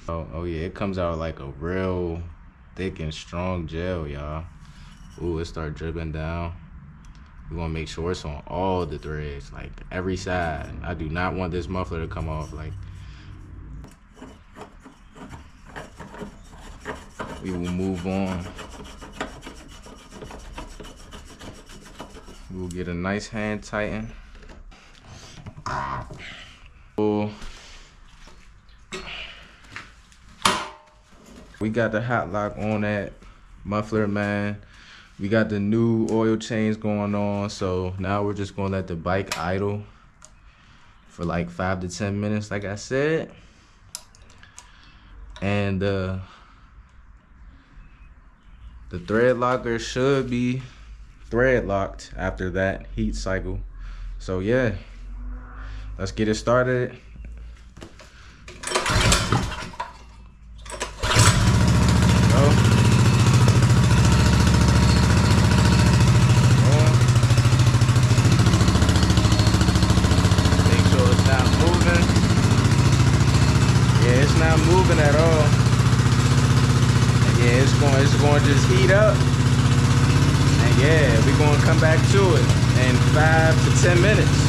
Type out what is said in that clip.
Oh yeah, it comes out like a real thick and strong gel, y'all. Ooh, it start dripping down. We want to make sure it's on all the threads, like every side. I do not want this muffler to come off. Like, we will move on. We'll get a nice hand tighten. We got the hot lock on that muffler, man. We got the new oil change going on, so now we're just gonna let the bike idle for like 5 to 10 minutes, like I said. And the thread locker should be thread locked after that heat cycle. So yeah, let's get it started. Not moving at all. And yeah, it's going to just heat up. And yeah, we're going to come back to it in 5 to 10 minutes.